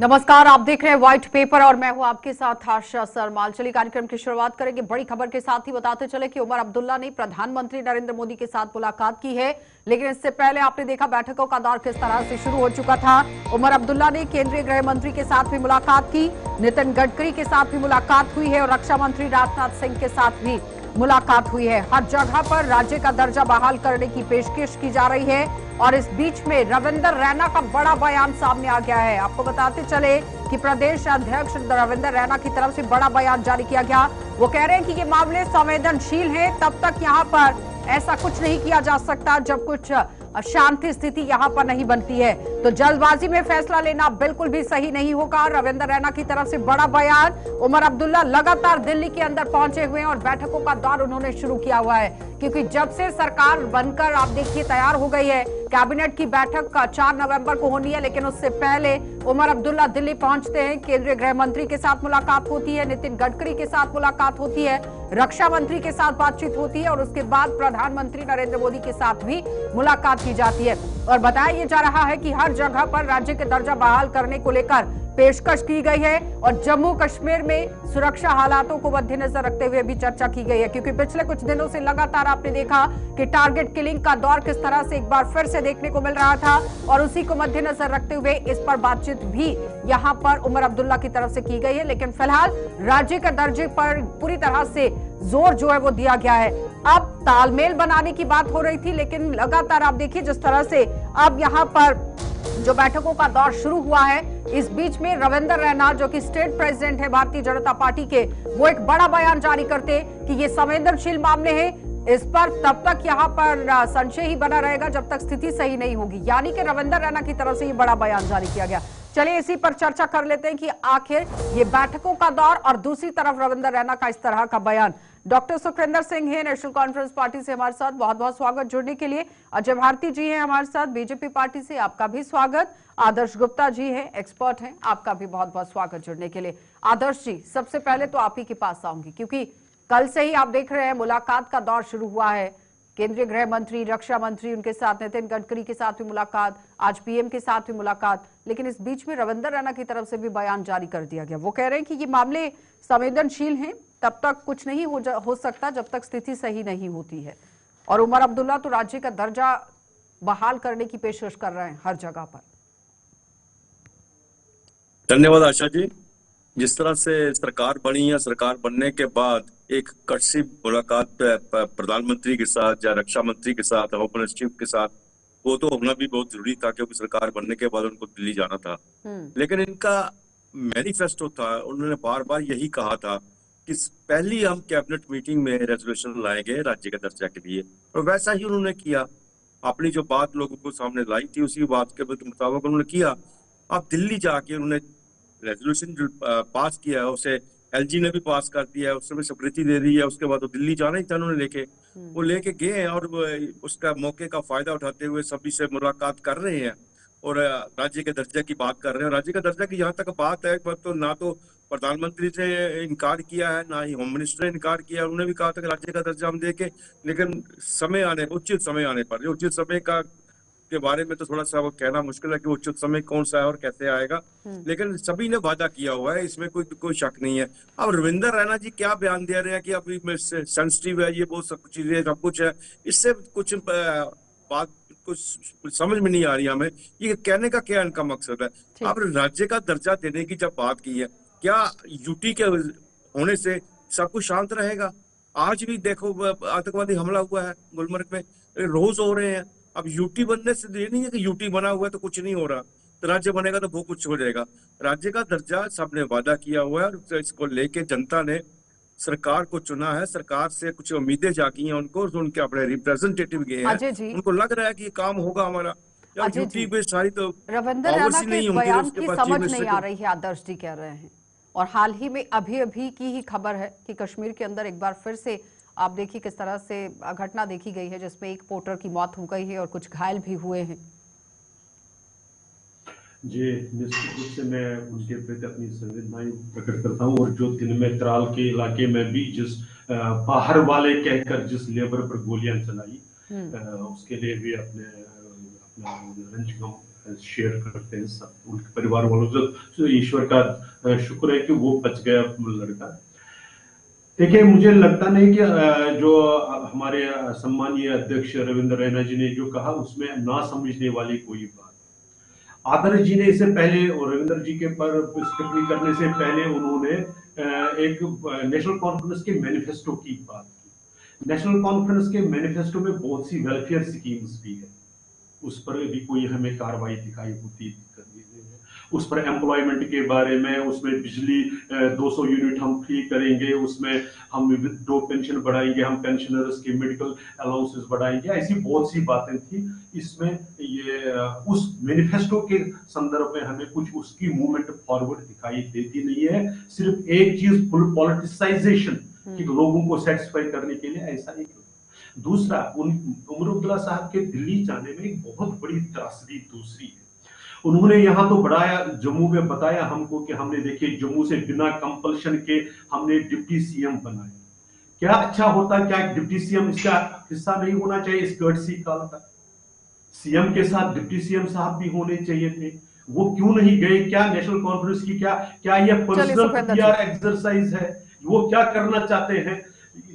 नमस्कार, आप देख रहे हैं व्हाइट पेपर और मैं हूं आपके साथ आशा सरमाल। चलिए कार्यक्रम की शुरुआत करेंगे बड़ी खबर के साथ ही बताते चले कि उमर अब्दुल्ला ने प्रधानमंत्री नरेंद्र मोदी के साथ मुलाकात की है, लेकिन इससे पहले आपने देखा बैठकों का दौर किस तरह से शुरू हो चुका था। उमर अब्दुल्ला ने केंद्रीय गृह मंत्री के साथ भी मुलाकात की, नितिन गडकरी के साथ भी मुलाकात हुई है और रक्षा मंत्री राजनाथ सिंह के साथ भी मुलाकात हुई है। हर जगह पर राज्य का दर्जा बहाल करने की पेशकश की जा रही है और इस बीच में रविंदर रैना का बड़ा बयान सामने आ गया है। आपको बताते चले कि प्रदेश अध्यक्ष रविंदर रैना की तरफ से बड़ा बयान जारी किया गया। वो कह रहे हैं कि ये मामले संवेदनशील हैं, तब तक यहाँ पर ऐसा कुछ नहीं किया जा सकता जब कुछ शांति स्थिति यहाँ पर नहीं बनती है। तो जल्दबाजी में फैसला लेना बिल्कुल भी सही नहीं होगा। रविंदर रैना की तरफ से बड़ा बयान। उमर अब्दुल्ला लगातार दिल्ली के अंदर पहुंचे हुए हैं और बैठकों का दौर उन्होंने शुरू किया हुआ है, क्योंकि जब से सरकार बनकर आप देखिए तैयार हो गई है, कैबिनेट की बैठक 4 नवंबर को होनी है, लेकिन उससे पहले उमर अब्दुल्ला दिल्ली पहुंचते हैं। केंद्रीय गृह मंत्री के साथ मुलाकात होती है, नितिन गडकरी के साथ मुलाकात होती है, रक्षा मंत्री के साथ बातचीत होती है और उसके बाद प्रधानमंत्री नरेंद्र मोदी के साथ भी मुलाकात की जाती है। और बताया जा रहा है कि हर जगह पर राज्य के दर्जा बहाल करने को लेकर पेशकश की गई है और जम्मू कश्मीर में सुरक्षा हालातों को मद्देनजर रखते हुए भी चर्चा की गई है, क्योंकि पिछले कुछ दिनों से लगातार आपने देखा कि टारगेट किलिंग का दौर किस तरह से एक बार फिर से देखने को मिल रहा था और उसी को मद्देनजर रखते हुए इस पर बातचीत भी यहाँ पर उमर अब्दुल्ला की तरफ से की गई है। लेकिन फिलहाल राज्य के दर्जे पर पूरी तरह से जोर जो है वो दिया गया है। अब तालमेल बनाने की बात हो रही थी, लेकिन लगातार आप देखिए जिस तरह से अब यहाँ पर जो बैठकों का दौर शुरू हुआ है, इस बीच में रविंदर रैना जो कि स्टेट प्रेसिडेंट है भारतीय जनता पार्टी के, वो एक बड़ा बयान जारी करते कि ये संवेदनशील मामले हैं, इस पर तब तक यहाँ पर संशय ही बना रहेगा जब तक स्थिति सही नहीं होगी। यानी कि रविंदर रैना की तरफ से ये बड़ा बयान जारी किया गया। चलिए इसी पर चर्चा कर लेते हैं कि आखिर ये बैठकों का दौर और दूसरी तरफ रविंदर रैना का इस तरह का बयान। डॉक्टर सुखविंदर सिंह है नेशनल कॉन्फ्रेंस पार्टी से हमारे साथ, बहुत बहुत स्वागत जुड़ने के लिए। अजय भारती जी हैं हमारे साथ बीजेपी पार्टी से, आपका भी स्वागत। आदर्श गुप्ता जी हैं, एक्सपर्ट हैं, आपका भी बहुत बहुत स्वागत जुड़ने के लिए। आदर्श जी, सबसे पहले तो आप ही के पास आऊंगी, क्योंकि कल से ही आप देख रहे हैं मुलाकात का दौर शुरू हुआ है। केंद्रीय गृह मंत्री, रक्षा मंत्री, उनके साथ नितिन गडकरी के साथ भी मुलाकात, आज पीएम के साथ भी मुलाकात, लेकिन इस बीच में रविंदर रैना की तरफ से भी बयान जारी कर दिया गया। वो कह रहे हैं कि ये मामले संवेदनशील हैं, तब तक कुछ नहीं हो सकता जब तक स्थिति सही नहीं होती है। और उमर अब्दुल्ला तो राज्य का दर्जा बहाल करने की पेशकश कर रहे हैं हर जगह पर। धन्यवाद आशा जी। जिस तरह से सरकार बनी है, सरकार बनने के बाद एक कटसी मुलाकात प्रधानमंत्री के साथ या रक्षा मंत्री के साथ, होम मिनिस्टर के साथ, वो तो होना भी बहुत जरूरी था, क्योंकि सरकार बनने के बाद उनको दिल्ली जाना था। लेकिन इनका मैनिफेस्टो था, उन्होंने बार बार यही कहा था कि पहली हम कैबिनेट मीटिंग में रेजोल्यूशन लाएंगे राज्य के दर्जा के लिए, और वैसा ही उन्होंने किया। अपनी जो बात लोगों को सामने लाई थी उसी बात के मुताबिक उन्होंने किया। अब दिल्ली जाके उन्होंने रेजोल्यूशन जो पास किया है उसे एलजी ने भी पास कर दिया है, उसमें स्वीकृति दे दी है। उसके बाद तो दिल्ली जाना ही था उन्होंने लेके, वो लेके गए हैं और उसका मौके का फायदा उठाते हुए सभी से मुलाकात कर रहे हैं और राज्य के दर्जे की बात कर रहे हैं। राज्य का दर्जा की जहाँ तक बात है, तो ना तो प्रधानमंत्री से इनकार किया है, ना ही होम मिनिस्टर ने इनकार किया। उन्होंने भी कहा था कि राज्य का दर्जा हम देके, लेकिन समय आने, उचित समय आने पर, जो उचित समय का के बारे में तो थोड़ा सा वो कहना मुश्किल है कि उचित समय कौन सा है और कैसे आएगा, लेकिन सभी ने वादा किया हुआ है, इसमें कोई शक नहीं है। अब रविंदर रैना जी क्या बयान दे रहे हैं कि अभी सेंसिटिव है, ये बहुत सब चीजें सब कुछ है, इससे कुछ बात कुछ समझ में नहीं आ रही हमें, ये कहने का क्या इनका मकसद है। अब राज्य का दर्जा देने की जब बात की है, क्या यूटी के होने से सब कुछ शांत रहेगा? आज भी देखो आतंकवादी हमला हुआ है गुलमर्ग में, रोज हो रहे हैं। अब यूटी बनने से ये नहीं है कि यूटी बना हुआ है तो कुछ नहीं हो रहा, तो राज्य बनेगा तो वो कुछ हो जाएगा। राज्य का दर्जा सबने वादा किया हुआ है और इसको लेके जनता ने सरकार को चुना है, सरकार से कुछ उम्मीदें जागी हैं उनको, उनके अपने रिप्रेजेंटेटिव गए हैं, उनको लग रहा है कि ये काम होगा हमारा। यूटी पे सारी तो रविंदर रैना के बयान की समझ नहीं आ रही है, आदर्श जी कह रहे हैं। और हाल ही में अभी की ही खबर है कि कश्मीर के अंदर एक बार फिर से आप देखिए किस तरह से घटना देखी गई है, जिसमें एक पोर्टर की मौत हो गई है और कुछ घायल भी हुए हैं। जी, निश्चित रूप से मैं उनके प्रति अपनी संवेदनाएं प्रकट करता हूं। और जो दिन में त्राल के इलाके में भी जिस बाहर वाले कहकर जिस लेबर पर गोलियां चलाई, उसके लिए भी अपना रंज शेयर करते हैं सब उनके परिवार वालों से। तो ईश्वर का शुक्र है कि वो बच गया लड़का। देखिए, मुझे लगता नहीं कि जो हमारे सम्मानीय अध्यक्ष रविंद्र रैना जी ने जो कहा उसमें ना समझने वाली कोई बात। आदर्श जी ने इससे पहले और रविंद्र जी के पर टिप्पणी करने से पहले उन्होंने एक नेशनल कॉन्फ्रेंस के मैनिफेस्टो की बात की। नेशनल कॉन्फ्रेंस के मैनिफेस्टो में बहुत सी वेलफेयर स्कीम्स भी है, उस पर भी कोई हमें कार्रवाई दिखाई होती उस पर एम्प्लॉयमेंट के बारे में, उसमें बिजली 200 यूनिट हम फ्री करेंगे, उसमें हम विडो पेंशन बढ़ाएंगे, हम पेंशनर्स के मेडिकल अलाउंसेस बढ़ाएंगे, ऐसी बहुत सी बातें थी। इसमें ये उस मैनिफेस्टो के संदर्भ में हमें कुछ उसकी मूवमेंट फॉरवर्ड दिखाई देती नहीं है। सिर्फ एक चीज पॉलिटिसाइजेशन कि लोगों को सेटिस्फाई करने के लिए, ऐसा नहीं। दूसरा, उमर अब्दुल्ला साहब के दिल्ली जाने में एक बहुत बड़ी त्रासदी दूसरी है। उन्होंने यहाँ तो बढ़ाया, जम्मू में बताया हमको कि हमने देखिए जम्मू से बिना कंपल्शन के हमने डिप्टी सीएम बनाया। क्या अच्छा होता, क्या डिप्टी सीएम इसका हिस्सा नहीं होना चाहिए इस कर्टसी काल का? सीएम के साथ डिप्टी सीएम साहब भी होने चाहिए थे, वो क्यों नहीं गए? क्या नेशनल कॉन्फ्रेंस की क्या ये पर्सनल पीआर एक्सरसाइज है? वो क्या करना चाहते हैं?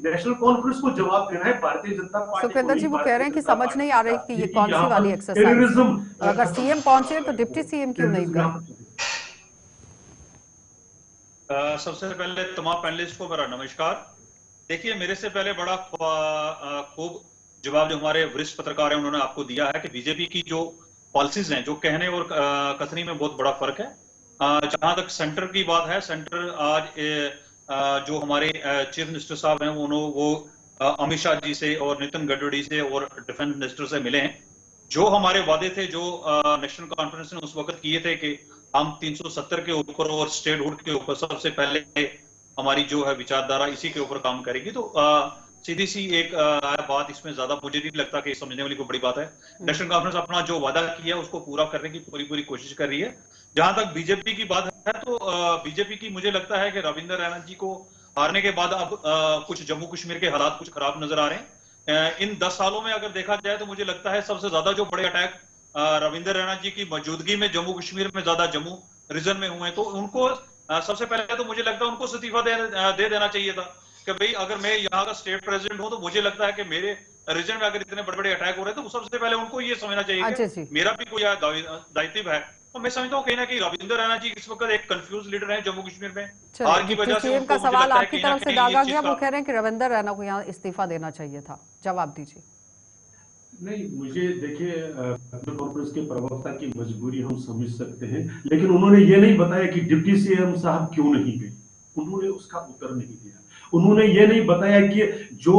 नेशनल कॉन्फ्रेंस को जवाब देना है भारतीय जनता पार्टी। सुखविंदर जी वो कह रहे हैं कि समझ नहीं आ रही कि ये कौन सी वाली एक्सरसाइज है। अगर सीएम पहुंचे तो डिप्टी सीएम क्यों नहीं गए? सबसे पहले तमाम पैनलिस्ट को मेरा नमस्कार। देखिए, मेरे से पहले बड़ा खूब जवाब जो हमारे वरिष्ठ पत्रकार हैं उन्होंने आपको दिया है कि बीजेपी की जो पॉलिसीज हैं, जो कहने और कथनी में बहुत बड़ा फर्क है। जहां तक सेंटर की बात है, सेंटर आज जो हमारे चीफ मिनिस्टर साहब हैं वो अमित शाह जी से और नितिन गडकरी से और डिफेंस मिनिस्टर से मिले हैं। जो हमारे वादे थे, जो नेशनल कॉन्फ्रेंस ने उस वक्त किए थे कि हम 370 के ऊपर और स्टेटहुड के ऊपर सबसे पहले हमारी जो है विचारधारा इसी के ऊपर काम करेगी। तो सीधी सी एक बात, इसमें ज्यादा मुझे नहीं लगता कि समझने वाली कोई बड़ी बात है। नेशनल कॉन्फ्रेंस अपना जो वादा किया उसको पूरा करने की पूरी कोशिश कर रही है। जहां तक बीजेपी की बात है, तो बीजेपी की मुझे लगता है कि रविंद्र रैना जी को हारने के बाद अब कुछ जम्मू कश्मीर के हालात कुछ खराब नजर आ रहे हैं। इन 10 सालों में अगर देखा जाए तो मुझे लगता है सबसे ज्यादा जो बड़े अटैक रविंद्र रैना जी की मौजूदगी में जम्मू कश्मीर में ज्यादा जम्मू रीजन में हुए। तो उनको सबसे पहले तो मुझे लगता है उनको इस्तीफा दे देना चाहिए था कि भाई अगर मैं यहाँ का स्टेट प्रेसिडेंट हूं तो मुझे लगता है कि मेरे रीजन में अगर इतने बड़े बड़े अटैक हो रहे हैं तो सबसे पहले उनको ये समझना चाहिए कि मेरा भी कोई दायित्व है। तो मैं समझता हूँ कहीं ना कहीं रविंद्र रैना जी इस वक्त एक कंफ्यूज लीडर है जम्मू कश्मीर में। हार की वजह से का सवाल आपकी तरफ से दागा गया, वो कह रहे हैं कि रविंद्र रैना को यहाँ इस्तीफा देना चाहिए था। जवाब दीजिए। नहीं, मुझे देखिए, कांग्रेस के प्रवक्ता की मजबूरी हम समझ सकते हैं, लेकिन उन्होंने ये नहीं बताया कि डिप्टी सीएम साहब क्यों नहीं गए। उन्होंने उसका उत्तर नहीं दिया। उन्होंने ये नहीं बताया कि जो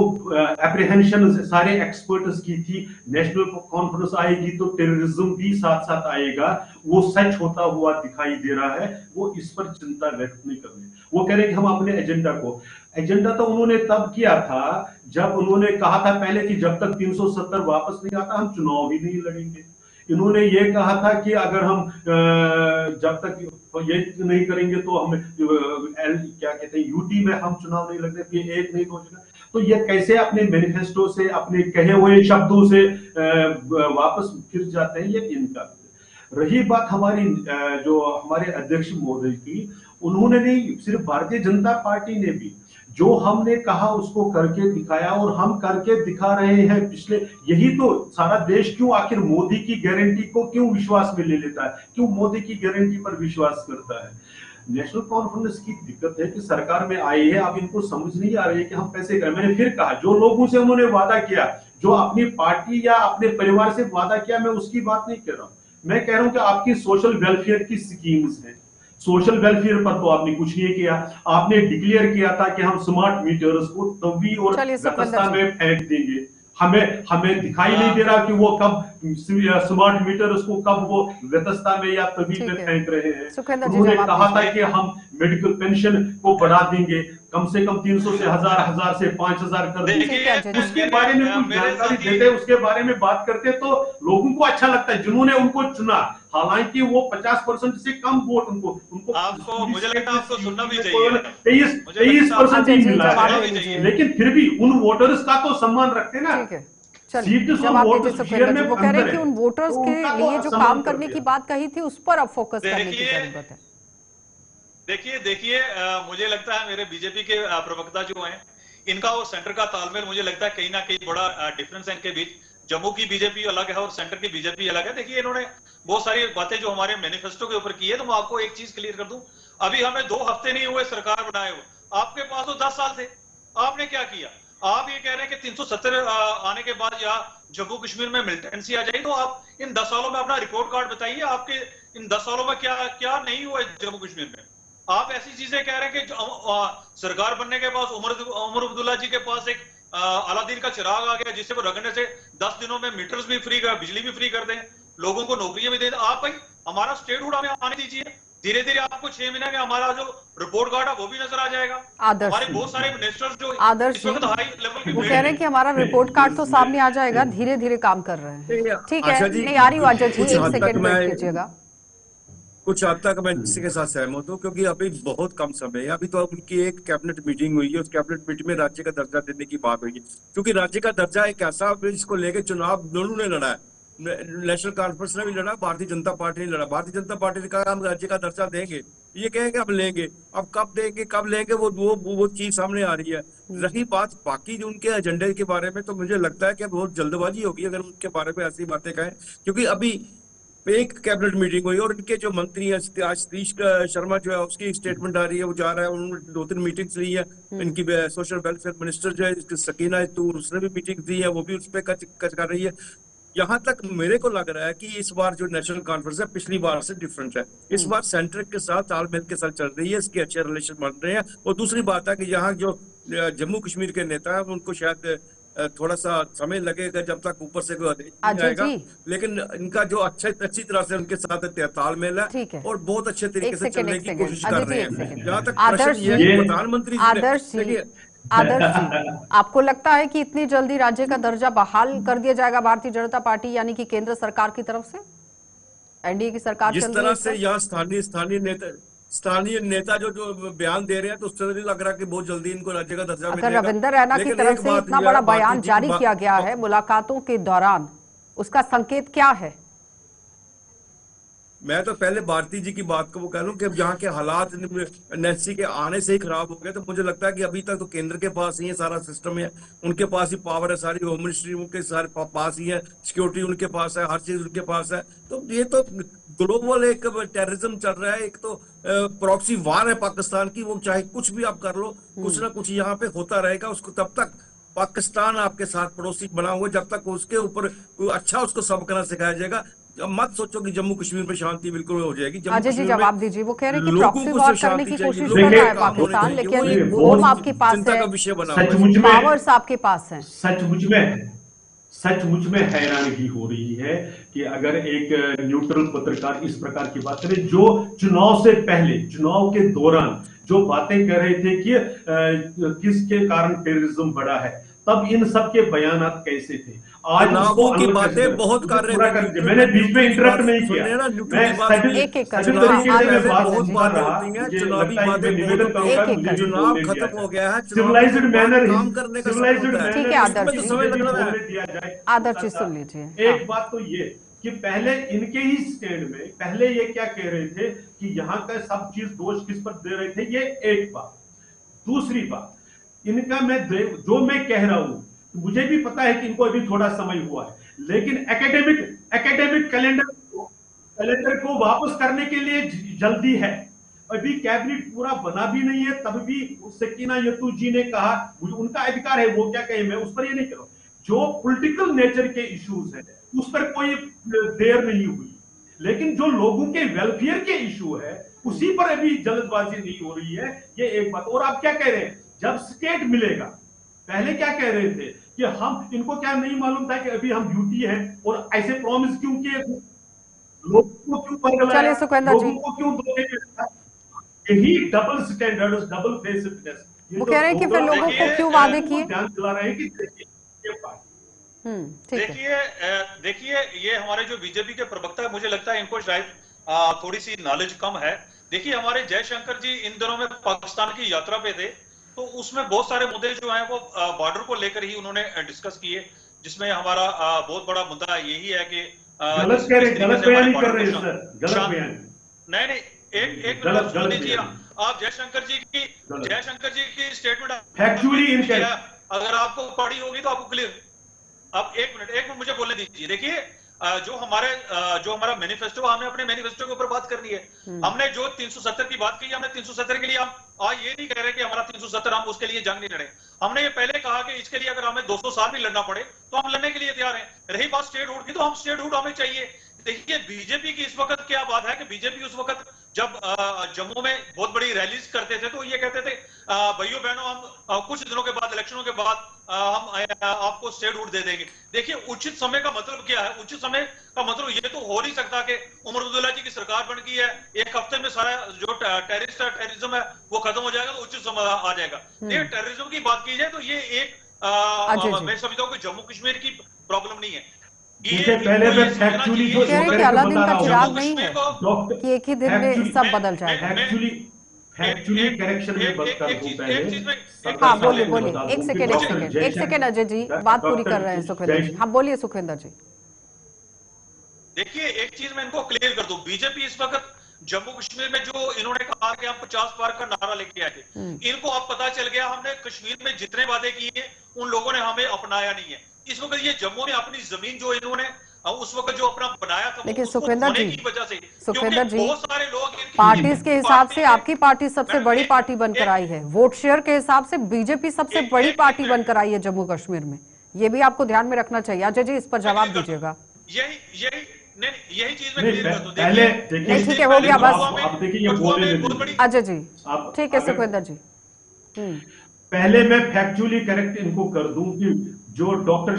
एप्रीहेंशन सारे एक्सपर्ट्स की थी, नेशनल कॉन्फ्रेंस आएगी तो टेररिज्म भी साथ साथ आएगा, वो सच होता हुआ दिखाई दे रहा है। वो इस पर चिंता व्यक्त नहीं कर रहे। वो कह रहे हैं कि हम अपने एजेंडा तो उन्होंने तब किया था जब उन्होंने कहा था पहले कि जब तक 370 वापस नहीं आता हम चुनाव ही नहीं लड़ेंगे। इन्होंने ये कहा था कि अगर हम जब तक ये नहीं करेंगे तो हम क्या कहते हैं यूटी में हम चुनाव नहीं लड़ते, फिर एक नहीं पहुंचेगा। तो ये कैसे अपने मैनिफेस्टो से, अपने कहे हुए शब्दों से वापस फिर जाते हैं, ये इनका। रही बात हमारी जो हमारे अध्यक्ष महोदय की, उन्होंने नहीं, सिर्फ भारतीय जनता पार्टी ने भी जो हमने कहा उसको करके दिखाया, और हम करके दिखा रहे हैं पिछले। यही तो सारा देश क्यों आखिर मोदी की गारंटी को क्यों विश्वास में ले लेता है, क्यों मोदी की गारंटी पर विश्वास करता है। नेशनल कॉन्फ्रेंस की दिक्कत है कि सरकार में आए हैं, अब इनको समझ नहीं आ रही है कि हम कैसे करें। मैंने फिर कहा, जो लोगों से उन्होंने वादा किया, जो अपनी पार्टी या अपने परिवार से वादा किया, मैं उसकी बात नहीं कर रहा हूं। मैं कह रहा हूं कि आपकी सोशल वेलफेयर की स्कीम्स हैं, सोशल वेलफेयर पर तो आपने कुछ नहीं किया। आपने डिक्लेयर किया था कि हम स्मार्ट मीटर्स को तवी और व्यवस्था में फेंक देंगे। हमें दिखाई नहीं दे रहा कि वो कब स्मार्ट मीटर्स को कब वो व्यवस्था में या तवी में फेंक रहे हैं। उन्होंने कहा था कि हम मेडिकल पेंशन को बढ़ा देंगे, कम से कम 300 से 1000 से 5000 कर देंगे। उसके बारे में कुछ जानकारी देते, उसके बारे में बात करते तो लोगों को अच्छा लगता है जिन्होंने उनको चुना। हालांकि वो 50% से कम वोट उनको आपको, मुझे लगता है आपको सुनना भी चाहिए। 23% ही मिला है, लेकिन फिर भी उन वोटर्स का तो सम्मान रखते ना। चलिए, सीट्स जब और आप वोट्स सुखविंदर शेयर जी में वो कह रहे हैं अंतर कि है, उन वोटर्स तो के उनका तो लिए जो असम्मान काम कर करने की दिया। बात कही थी उस पर अब फोकस करने की देखिए जरूरत है। देखिए मुझे लगता है मेरे बीजेपी के प्रवक्ता जो हैं, इनका और सेंटर का तालमेल मुझे लगता है कहीं ना कहीं बड़ा डिफरेंस है इनके बीच। जम्मू की बीजेपी अलग है और सेंटर की बीजेपी अलग है। देखिए इन्होंने बहुत सारी बातें जो हमारे मैनिफेस्टो के ऊपर की है, तो मैं आपको एक चीज क्लियर कर दूं, अभी हमें 2 हफ्ते नहीं हुए सरकार बनाए हुए, आपके पास तो 10 साल थे, आपने क्या किया? आप ये कह रहे हैं कि 370 आने के बाद या जम्मू कश्मीर में मिलिटेंसी आ जाएगी, तो आप इन 10 सालों में अपना रिपोर्ट कार्ड बताइए, आपके इन 10 सालों में क्या क्या नहीं हुआ जम्मू कश्मीर में। आप ऐसी चीजें कह रहे हैं कि सरकार बनने के बाद उमर अब्दुल्ला जी के पास एक अलादीन का चिराग आ गया, जिससे वो रगड़ने से 10 दिनों में मीटर्स भी फ्री कर, बिजली भी फ्री कर दें, लोगों को नौकरियां भी दे दें। आप भाई हमारा स्टेटहुड हमें आने दीजिए, धीरे धीरे आपको 6 महीने में हमारा जो रिपोर्ट कार्ड है वो भी नजर आ जाएगा। आदर्श हमारे जी, बहुत सारे मिनिस्टर्स जो आदर्श इस जी वक्त हाई लेवल के वो पेड कह रहे हैं। हैं कि हमारा रिपोर्ट कार्ड तो सामने आ जाएगा, धीरे धीरे काम कर रहे हैं। ठीक है, आशा जी, नहीं आ रही हूँ आजा जी, कुछ एक हद तक सेकेंड मैं वेट कीजिएगा। कुछ हद तक मैं इसी के साथ सहमत हूँ, क्योंकि अभी बहुत कम समय है। अभी तो उनकी एक कैबिनेट मीटिंग हुई है, उस कैबिनेट मीटिंग में राज्य का दर्जा देने की बात हुई है, क्योंकि राज्य का दर्जा एक ऐसा, इसको लेके चुनाव दोनों ने लड़ा है। नेशनल कॉन्फ्रेंस ने भी लड़ा, भारतीय जनता पार्टी ने लड़ा। भारतीय जनता पार्टी ने कहा हम राज्य का दर्जा देंगे, ये कहेंगे हम लेंगे, अब कब लेंगे वो चीज सामने आ रही है। रही बात बाकी जो उनके एजेंडे के बारे में, तो मुझे लगता है कि बहुत जल्दबाजी होगी अगर उनके बारे में ऐसी बातें कहें, क्योंकि अभी एक कैबिनेट मीटिंग हुई और इनके जो मंत्री हैं, आज सतीश शर्मा जो है उसकी स्टेटमेंट आ रही है, वो जा रहा है, उन्होंने 2-3 मीटिंग्स ली है। इनकी सोशल वेलफेयर मिनिस्टर जो है सकीना तो उसने भी मीटिंग दी है, वो भी उस पर कच कर रही है। यहाँ तक मेरे को लग रहा है कि इस बार जो नेशनल कॉन्फ्रेंस है पिछली बार से डिफरेंट है। इस बार सेंटर के साथ तालमेल के साथ चल रही है, इसके अच्छे रिलेशन बन रहे हैं। और दूसरी बात है कि यहाँ जो जम्मू कश्मीर के नेता है उनको शायद थोड़ा सा समय लगेगा जब तक ऊपर से कोई आदेश नहीं अजय आएगा, जी, इनका जो अच्छी तरह से उनके साथ तालमेल है ठीक है, और बहुत अच्छे तरीके एक से सेकेंड, चलने एक की सेकेंड कोशिश अजय कर जी, रहे एक हैं। सेकेंड। जहां तक प्रश्न आदर्श ये है जी, कि प्रधानमंत्री जी ने आदर्श जी, देखिए, आदर्श जी, आपको लगता है कि इतनी जल्दी राज्य का दर्जा बहाल कर दिया जाएगा भारतीय जनता पार्टी यानी कि केंद्र सरकार की तरफ से? एनडीए की सरकार जिस चल रही है तरह इस से वक्त? यहाँ स्थानीय नेता जो बयान दे रहे हैं, तो उससे नहीं लग रहा कि बहुत जल्दी इनको राज्य का दर्जा अगर मिलेगा। रविंदर रैना की लेकिन तरफ एक से बात इतना यह बड़ा है, भारती बयान जी जारी किया गया है मुलाकातों के दौरान, उसका संकेत क्या है? मैं तो पहले भारती जी की बात को वो कह लूं कि अब यहाँ के हालात नेसी के आने से ही खराब हो गए, तो मुझे लगता है कि अभी तक तो केंद्र के पास ही है सारा सिस्टम है, उनके पास ही पावर है, सारी होम मिनिस्ट्री उनके सारे पास ही है, सिक्योरिटी उनके पास है, हर चीज उनके पास है। तो ये तो ग्लोबल एक टेररिज्म चल रहा है, एक तो प्रॉक्सी वार है पाकिस्तान की, वो चाहे कुछ भी आप कर लो, कुछ ना कुछ यहाँ पे होता रहेगा। उसको तब तक पाकिस्तान आपके साथ पड़ोसी बना हुआ, जब तक उसके ऊपर अच्छा उसको सब करना सिखाया जाएगा। अब मत सोचो कि जम्मू कश्मीर में शांति बिल्कुल हो जाएगी। जम्मू अजय जी कश्मीर जवाब में दीजिए। वो कह रहे हैं कि लोगों प्रॉक्सी को वॉर सिर्फ करने शांति की चाहिए, कोशिश लोगों कर रहा के है काम होने पाकिस्तान, चाहिए, वो लेकिन एक बम बहुत आपके पास चिंता है, का विषय बना हुआ है। सचमुच में पावर्स आपके पास हैं। सचमुच में हैरानगी हो रही है कि अगर एक न्यूट्रल पत्रकार इस प्रकार की बात करे, जो चुनाव से पहले, चुनाव के दौरान जो बातें कर रहे थे कि किसके कारण टेररिज्म बढ़ा है, तब इन सब के बयानात कैसे थे? आज चुनावों की बातें बहुत कर रहे पूरा थे, कर दिया। मैंने बीच में इंटरप्ट नहीं सुन किया। रहे हैं ना, न्यूट्रल मैं की बात सुनिए। एक एक सभी करके, हाँ, तरीके से मैं आदर्श बात जी, बहुत सुन बातें रहा। होती हैं, मुझे चुनावी लगता है कि बातें मैं बहुत निवेदन होती हैं। करूंगा, एक-एक मुझे भी चुनाव बोलने दिया खत्म हो जाए। गया है, सिविलाइज्ड मैनर, काम करने का समय सिविलाइज्ड होता है। ठीक है, मैनर आदर्श जी। समय लग रहा है। बोलने दिया जाए। आदर्श जी सुन लीजिए। एक बात तो ये कि पहले इनके ही स्टैंड में पहले ये क्या कह रहे थे कि यहाँ का सब चीज दोष किस पर दे रहे थे, ये एक बात। दूसरी बात, इनका जो मैं कह रहा हूं, मुझे भी पता है कि इनको अभी थोड़ा समय हुआ है, लेकिन एकेडमिक कैलेंडर को वापस करने के लिए जल्दी है। अभी कैबिनेट पूरा बना भी नहीं है, तब भी सकीना यतू जी ने कहा, उनका अधिकार है, वो क्या कहे, मैं उस पर ये नहीं करूं। जो पॉलिटिकल नेचर के इश्यूज है उस पर कोई देर नहीं हुई, लेकिन जो लोगों के वेलफेयर के इशू है उसी पर अभी जल्दबाजी नहीं हो रही है, ये एक बात। और आप क्या कह रहे हैं, जब स्टेट मिलेगा, पहले क्या कह रहे थे कि हम, इनको क्या नहीं मालूम था कि अभी हम यूटी हैं, और ऐसे प्रॉमिस क्यों किए, लोगों को क्यों पगलाया, चलिए सुखविंदर जी, लोगों को क्यों धोखे में, यही डबल स्टैंडर्ड, डबल फेसिवनेस। वो कह रहे हैं कि फिर लोगों को क्यों वादे किए? ध्यान दिला रहे हैं कि ये बात। ठीक है। देखिए ये हमारे जो बीजेपी के प्रवक्ता है, मुझे लगता है इनको शायद थोड़ी सी नॉलेज कम है। देखिए हमारे जयशंकर जी इन दिनों में पाकिस्तान की यात्रा पे थे, तो उसमें बहुत सारे मुद्दे जो हैं वो बॉर्डर को लेकर ही उन्होंने डिस्कस किए। जिसमें हमारा बहुत बड़ा मुद्दा यही है कि गलत कह रहे, गलत बयानी कर रहे हैं सर, गलत बयानी। नहीं, एक गलत मिनट दीजिए। बयानी। आप जयशंकर जी की स्टेटमेंट फैक्चुअली इनकरेक्ट। अगर आपको पढ़ी होगी तो आपको क्लियर। अब एक मिनट मुझे बोलने दीजिए। देखिए, जो हमारा मैनिफेस्टो, हमने अपने मैनिफेस्टो के ऊपर बात करनी है। हमने जो 370 की बात की, हमने 370 के लिए हम आज ये नहीं कह रहे कि हमारा 370 हम उसके लिए जंग नहीं लड़े। हमने ये पहले कहा कि इसके लिए अगर हमें 200 साल भी लड़ना पड़े तो हम लड़ने के लिए तैयार हैं। रही बात स्टेटहुड की, तो हम स्टेटहुड हमें चाहिए। देखिए, बीजेपी की इस वक्त क्या बात है कि बीजेपी उस वक्त जब जम्मू में बहुत बड़ी रैलीज करते थे तो ये कहते थे भाइयों बहनों, हम कुछ दिनों के बाद, इलेक्शनों के बाद हम आपको स्टेटहुड दे देंगे। देखिए, उचित समय का मतलब क्या है? उचित समय का मतलब ये तो हो नहीं सकता कि उमर अब्दुल्ला जी की सरकार बन गई है, एक हफ्ते में सारा जो टेररिज्म है वो खत्म हो जाएगा, तो उचित समय आ जाएगा। देखिए, टेररिज्म की बात की जाए तो ये एक मैं समझता हूँ कि जम्मू कश्मीर की प्रॉब्लम नहीं है। पहले मैं फैक्चुअली जो अलादीन का चिराग नहीं है डॉक्टर कि एक ही दिन में सब बदल जाएगा। फैक्चुअली करेक्शन में बात कर दूं पहले। हाँ, बोलिए। एक सेकेंड अजय जी, बात पूरी कर रहे हैं सुखविंदर जी। हाँ, बोलिए सुखविंदर जी। देखिए, एक चीज मैं इनको क्लियर कर दूं। बीजेपी इस वक्त जम्मू कश्मीर में जो इन्होंने कहा कि हम 50 पार का नारा लेके आए थे, इनको अब पता चल गया हमने कश्मीर में जितने वादे किए उन लोगों ने हमें अपनाया नहीं है। इस वक्त ये जम्मू में अपनी जमीन जो इन्होंने उस वक्त जो अपना बनाया था, लेकिन सुखविंदर जी, बहुत सारे लोग पार्टी के हिसाब से आपकी पार्टी सबसे बड़ी पार्टी बनकर आई है, वोट शेयर के हिसाब से बीजेपी सबसे बड़ी पार्टी बनकर आई है जम्मू कश्मीर में। ये भी आपको ध्यान में रखना चाहिए। अजय जी, इस पर जवाब दीजिएगा। यही चीज मैं क्लियर कर दूं। पहले ठीक है, हो गया बस। अब देखिए, ये बोलने अजय जी ठीक है। सुखविंदर जी, पहले मैं फैक्चुअली करेक्ट इनको कर दूं कि जो डॉक्टर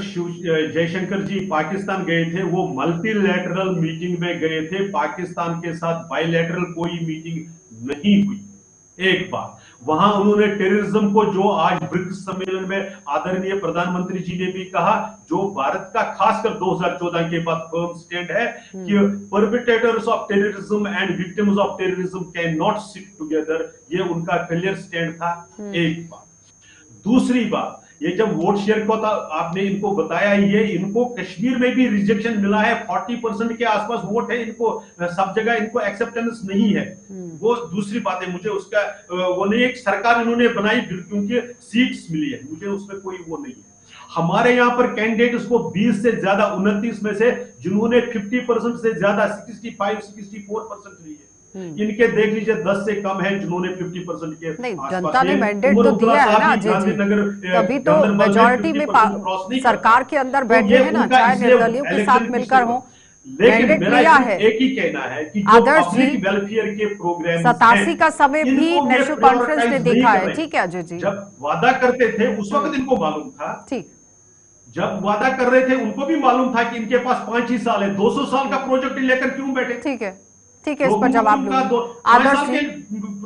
जयशंकर जी पाकिस्तान गए थे वो मल्टीलैटरल मीटिंग में गए थे, पाकिस्तान के साथ बायलैटरल कोई मीटिंग नहीं हुई। एक बात, वहां उन्होंने टेररिज्म को, जो आज ब्रिक्स सम्मेलन में आदरणीय प्रधानमंत्री जी ने भी कहा, जो भारत का खासकर 2014 के बाद फर्म स्टैंड है कि perpetrators of terrorism and victims of terrorism can not sit together, ये उनका क्लियर स्टैंड था। एक बात। दूसरी बात, ये जब वोट शेयर को था, आपने इनको बताया, ये इनको कश्मीर में भी रिजेक्शन मिला है, 40% के आसपास वोट है, इनको सब जगह इनको एक्सेप्टेंस नहीं है। वो दूसरी बात है, मुझे उसका वो नहीं, एक सरकार इन्होंने बनाई क्योंकि सीट्स मिली है, मुझे उसमें कोई वो नहीं है। हमारे यहाँ पर कैंडिडेट उसको 20 से ज्यादा, 29 में से जिन्होंने 50% से ज्यादा 65-64% ली है, इनके देख लीजिए 10 से कम है जिन्होंने 50% के। नहीं, जनता ने मैंडेट तो दिया है ना अजय जी, तभी तो मेजॉरिटी में सरकार के अंदर बैठे हैं ना, चाहे निर्दलीयों के साथ मिलकर हो। लेकिन मेरा एक ही कहना है कि आदर्श जी, वेलफेयर के प्रोग्राम 87 का समय भी नेशनल कॉन्फ्रेंस ने देखा है। ठीक है अजय जी, जब वादा करते थे उस वक्त इनको मालूम था, ठीक, जब वादा कर रहे थे उनको भी मालूम था कि इनके पास 5 ही साल है, 200 साल का प्रोजेक्ट लेकर क्यों बैठे? ठीक है, इस पर जवाब लूंगी। आदर्श जी,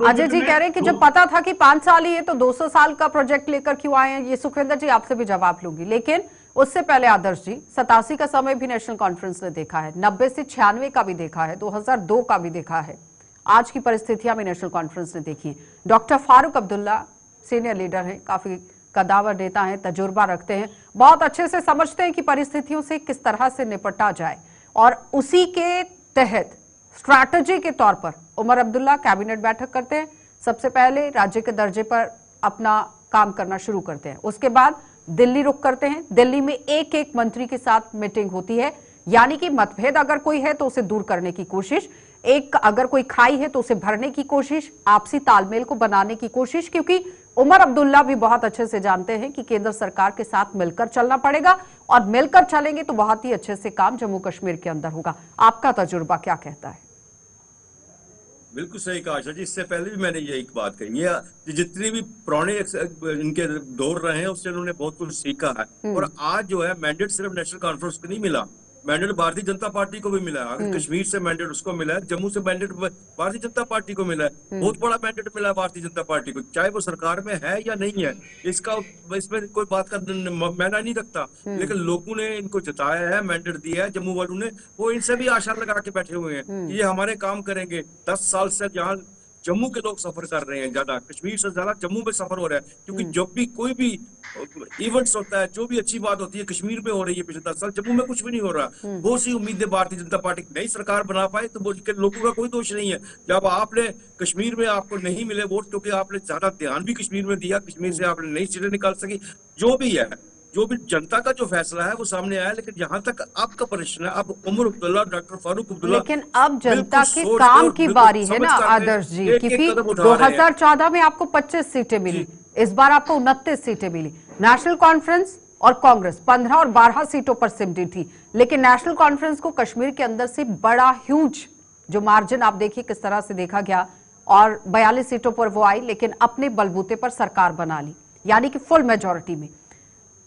अजय जी कह रहे हैं कि जब पता था कि 5 साल ही है तो 200 साल का प्रोजेक्ट लेकर क्यों आए हैं? ये सुखविंदर जी आपसे भी जवाब लूंगी, लेकिन उससे पहले आदर्श जी, 87 का समय भी नेशनल कॉन्फ्रेंस ने देखा है, 90 से 96 का भी देखा है, 2002 का भी देखा है, आज की परिस्थितियां भी नेशनल कॉन्फ्रेंस ने देखी है। Doctor Farooq Abdullah senior leader हैं, काफी कदावर नेता हैं, तजुर्बा रखते हैं, बहुत अच्छे से समझते हैं कि परिस्थितियों से किस तरह से निपटा जाए, और उसी के तहत स्ट्रैटेजी के तौर पर उमर अब्दुल्ला कैबिनेट बैठक करते हैं। सबसे पहले राज्य के दर्जे पर अपना काम करना शुरू करते हैं, उसके बाद दिल्ली रुख करते हैं। दिल्ली में एक एक मंत्री के साथ मीटिंग होती है, यानी कि मतभेद अगर कोई है तो उसे दूर करने की कोशिश, एक अगर कोई खाई है तो उसे भरने की कोशिश, आपसी तालमेल को बनाने की कोशिश, क्योंकि उमर अब्दुल्ला भी बहुत अच्छे से जानते हैं कि केंद्र सरकार के साथ मिलकर चलना पड़ेगा, और मिलकर चलेंगे तो बहुत ही अच्छे से काम जम्मू कश्मीर के अंदर होगा। आपका तजुर्बा क्या कहता है? बिल्कुल सही कहा आशा जी, इससे पहले भी मैंने यही बात कही है, जितने भी पुराने इनके दौर रहे हैं उससे उन्होंने बहुत कुछ सीखा है। और आज जो है मैंडेट सिर्फ नेशनल कॉन्फ्रेंस को नहीं मिला, मैंडेट भारतीय जनता पार्टी को भी मिला है। अगर कश्मीर से मैंडेट उसको मिला है, जम्मू से मैंडेट भारतीय जनता पार्टी को मिला है, बहुत बड़ा मैंडेट मिला है भारतीय जनता पार्टी को, चाहे वो सरकार में है या नहीं है, इसमें कोई बात का मायना नहीं रखता। लेकिन लोगों ने इनको जिताया है, मैंडेट दिया है, जम्मू वालों ने, वो इनसे भी आशा लगा के बैठे हुए हैं कि ये हमारे काम करेंगे। 10 साल से जहाँ जम्मू के लोग सफर कर रहे हैं, ज्यादा कश्मीर से ज्यादा जम्मू में सफर हो रहा है, क्योंकि जब भी कोई भी इवेंट्स होता है, जो भी अच्छी बात होती है कश्मीर में हो रही है पिछले 10 साल, जम्मू में कुछ भी नहीं हो रहा। बहुत सी उम्मीदें भारतीय जनता पार्टी नई सरकार बना पाए तो लोगों का कोई दोष नहीं है। जब आपने कश्मीर में आपको नहीं मिले वोट क्योंकि आपने ज्यादा ध्यान भी कश्मीर में दिया, कश्मीर से आपने नई सीटें निकाल सकी, जो भी है, जो भी जनता का जो फैसला है वो सामने आया। लेकिन जहां तक आपका प्रश्न है, अब उमर अब्दुल्ला, डॉक्टर फारूक अब्दुल्ला, लेकिन अब जनता के काम की बारी है ना आदर्श जी, क्योंकि 2014 में आपको 25 सीटें मिली, इस बार आपको 29 सीटें मिली। नेशनल कॉन्फ्रेंस और कांग्रेस 15 और 12 सीटों पर सिमटी थी, लेकिन नेशनल कॉन्फ्रेंस को कश्मीर के अंदर से बड़ा ह्यूज जो मार्जिन आप देखिए किस तरह से देखा गया, और 42 सीटों पर वो आई, लेकिन अपने बलबूते पर सरकार बना ली, यानी कि फुल मेजॉरिटी में।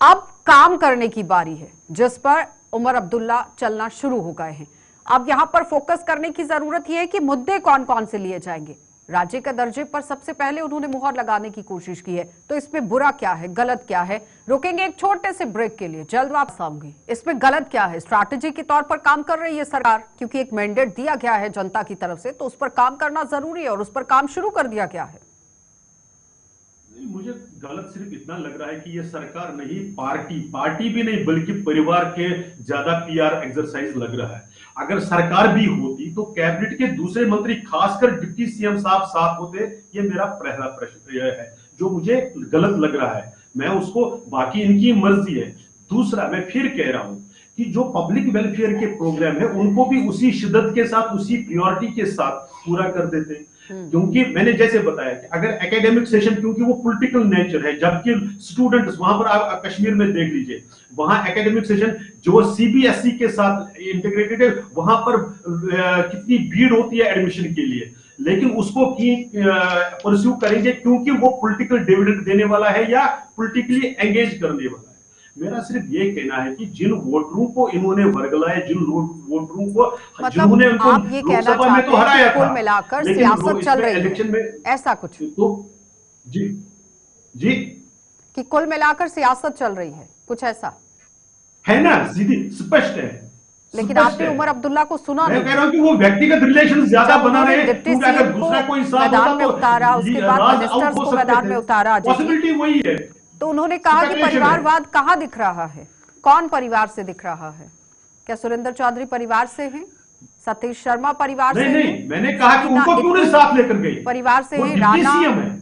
अब काम करने की बारी है, जिस पर उमर अब्दुल्ला चलना शुरू हो गए हैं। अब यहां पर फोकस करने की जरूरत यह है कि मुद्दे कौन कौन से लिए जाएंगे। राज्य का दर्जे पर सबसे पहले उन्होंने मुहर लगाने की कोशिश की है, तो इसमें बुरा क्या है, गलत क्या है? रुकेंगे एक छोटे से ब्रेक के लिए, जल्द वापस आऊंगी। इसमें गलत क्या है? स्ट्रैटेजी के तौर पर काम कर रही है सरकार, क्योंकि एक मैंडेट दिया गया है जनता की तरफ से, तो उस पर काम करना जरूरी है और उस पर काम शुरू कर दिया गया है। मुझे गलत सिर्फ इतना लग रहा है कि ये सरकार नहीं, पार्टी भी नहीं, बल्कि परिवार के ज्यादा पीआर एक्सरसाइज लग रहा है। अगर सरकार भी होती तो कैबिनेट के दूसरे मंत्री, खासकर डिप्टी सीएम साहब साथ होते, ये मेरा पहला प्रश्न है जो मुझे गलत लग रहा है। मैं उसको, बाकी इनकी मर्जी है। दूसरा, मैं फिर कह रहा हूं कि जो पब्लिक वेलफेयर के प्रोग्राम है उनको भी उसी शिद्दत के साथ, उसी प्रायोरिटी के साथ पूरा कर देते। क्योंकि मैंने जैसे बताया कि अगर एकेडमिक सेशन, क्योंकि वो पॉलिटिकल नेचर है, जबकि स्टूडेंट्स वहां पर आप कश्मीर में देख लीजिए, वहां एकेडमिक सेशन जो सीबीएसई के साथ इंटीग्रेटेड है, वहां पर कितनी भीड़ होती है एडमिशन के लिए, लेकिन उसको परस्यू करेंगे क्योंकि वो पॉलिटिकल डिविडेंड देने वाला है या पॉलिटिकली एंगेज करने वाला है। मेरा सिर्फ ये कहना है कि जिन वोटरों को इन्होंने वर्गलाया, जिन वोटरों को जिन्होंने उनको लोकसभा में तो हराया था, कुल मिलाकर सियासत चल रही इलेक्शन में ऐसा कुछ तो जी कि कुल मिलाकर सियासत चल रही है, कुछ ऐसा है ना, सीधी स्पष्ट है। लेकिन आपने उमर अब्दुल्ला को सुना नहीं। मैं कह रहा हूं कि वो व्यक्तिगत रिलेशन ज्यादा बना रहे हैं, डिप्टी सीएम को मैदान में उतारा, उसके बाद मिनिस्टर्स को मैदान में उतारा, पॉसिबिलिटी वही है। तो उन्होंने कहा कि परिवारवाद कहां दिख रहा है, कौन परिवार से दिख रहा है? क्या सुरेंद्र चौधरी परिवार से हैं? सतीश शर्मा परिवार से हैं? मैंने कहा कि उनको क्यों नहीं साथ लेकर गई? परिवार से हैं।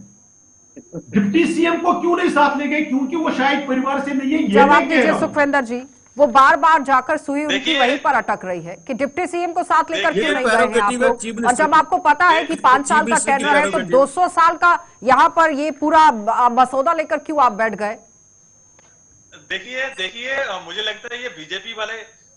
डिप्टी सीएम को क्यों नहीं साथ ले गए? क्योंकि वो शायद परिवार से नहीं है। जवाब दीजिए सुखविंदर जी। वो बार बार जाकर सुई उनकी वहीं पर अटक रही है कि डिप्टी सीएम को साथ लेकर क्यों नहीं गए हैं आप लोग? और जब आपको पता है कि 5 साल का टेन्योर है, तो 200 साल का यहाँ पर ये पूरा मसौदा लेकर क्यों आप बैठ गए? देखिए मुझे लगता है ये बीजेपी वाले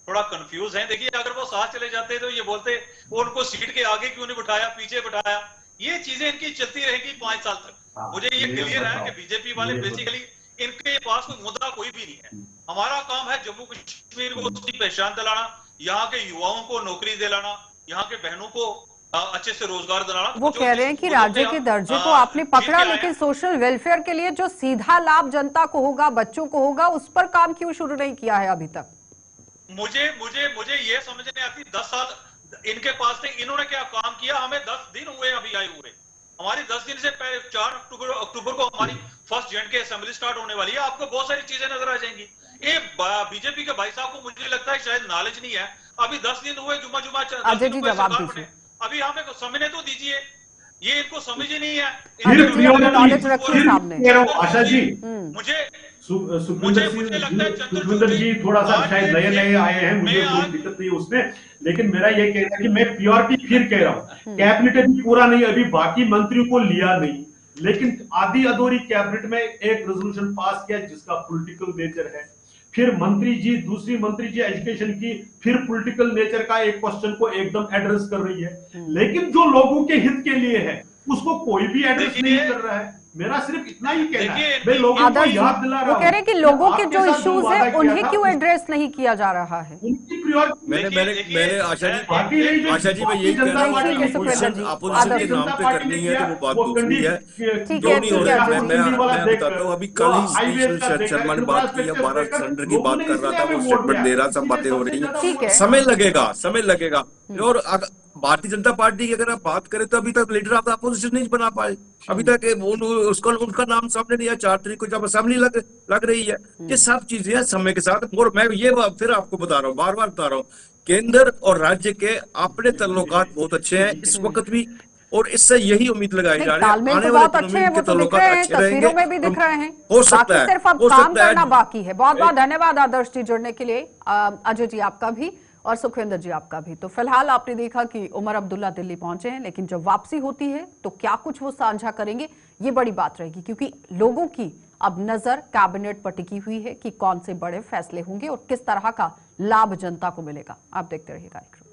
थोड़ा कंफ्यूज हैं। देखिए, अगर वो साथ चले जाते तो ये बोलते वो उनको सीट के आगे क्यों नहीं बिठाया, पीछे बिठाया। ये चीजें इनकी चलती रहेगी 5 साल तक। मुझे ये क्लियर है कि बीजेपी वाले बेसिकली इनके पास कोई मुद्दा कोई भी नहीं है। हमारा काम है जम्मू कश्मीर को उसकी पहचान दिलाना, यहाँ के युवाओं को नौकरी दिलाना, यहाँ के बहनों को अच्छे से रोजगार दिलाना। वो कह रहे हैं कि राज्य के दर्जे को आपने पकड़ा, लेकिन सोशल वेलफेयर के लिए जो सीधा लाभ जनता को होगा, बच्चों को होगा, उस पर काम क्यों शुरू नहीं किया है अभी तक? मुझे ये समझ नहीं आती। 10 साल इनके पास थे, इन्होंने क्या काम किया? हमें 10 दिन हुए अभी आए हुए। हमारी 10 दिन से पहले 4 अक्टूबर को हमारी फर्स्ट जॉइंट के असेंबली स्टार्ट होने वाली है। आपको बहुत सारी चीजें नजर आ जाएंगी। ये बीजेपी के भाई साहब को मुझे लगता है शायद नॉलेज नहीं है। अभी 10 दिन हुए, जुम्मा अजय जी जवाब दीजिए। अभी हमें समझने तो दीजिए, ये इनको समझ ही नहीं है। आशा जी, मुझे सुखविंदर जी थोड़ा सा शायद नए आए हैं, मुझे कोई दिक्कत नहीं है उसमें, लेकिन मेरा ये कहना है कि मैं प्योरिटी फिर कह रहा हूँ, कैबिनेट अभी पूरा नहीं, अभी बाकी मंत्रियों को लिया नहीं, लेकिन आधी अधूरी कैबिनेट में एक रेजोल्यूशन पास किया जिसका पॉलिटिकल नेचर है। फिर मंत्री जी, दूसरी मंत्री जी एजुकेशन की, फिर पॉलिटिकल नेचर का एक क्वेश्चन को एकदम एड्रेस कर रही है, लेकिन जो लोगों के हित के लिए है उसको कोई भी एड्रेस नहीं कर रहा है। मेरा सिर्फ इतना ही कहना है, मैं लोगों को याद दिला रहा हूं। वो कह रहे हैं कि लोगों के जो इश्यूज है उन्हें क्यों एड्रेस नहीं किया जा रहा है? उनकी प्रायोरिटी मैंने आशा जी मैं यही कह रहा हूँ, अपोजिशन के नाम पे करनी है तो वो बात दूसरी है। क्यों नहीं हो रहा? मैं बताता हूँ, अभी कल ही शर्मा ने बात की है, 12 सिलेंडर की बात कर रहा था, वो स्टेटमेंट दे रहा, सब बातें हो रही है। समय लगेगा और भारतीय जनता पार्टी की अगर आप बात करें तो अभी तक लीडर ऑफ द अपोजिशन नहीं बना पाए, अभी तक उसका उनका नाम सामने नहीं आया। 4 तारीख को जब असेंबली लग रही है, ये सब चीजें समय के साथ। और मैं ये फिर आपको बता रहा हूँ, बार बार बता रहा हूँ, केंद्र और राज्य के अपने ताल्लुकात बहुत अच्छे हैं इस वक्त भी, और इससे यही उम्मीद लगाई जा रही है तालमेल तो बहुत अच्छे हैं, वो तो दिख रहे हैं, तस्वीरों में भी दिख रहे हैं। हो सकता है, सिर्फ अब काम करना बाकी है। बहुत बहुत धन्यवाद आदर्श जी जुड़ने के लिए। अजय जी आपका भी और सुखविंदर जी आपका भी। तो फिलहाल आपने देखा कि उमर अब्दुल्ला दिल्ली पहुंचे हैं, लेकिन जब वापसी होती है तो क्या कुछ वो साझा करेंगे, ये बड़ी बात रहेगी, क्योंकि लोगों की अब नजर कैबिनेट पर टिकी हुई है कि कौन से बड़े फैसले होंगे और किस तरह का लाभ जनता को मिलेगा। आप देखते रहिए कार्यक्रम।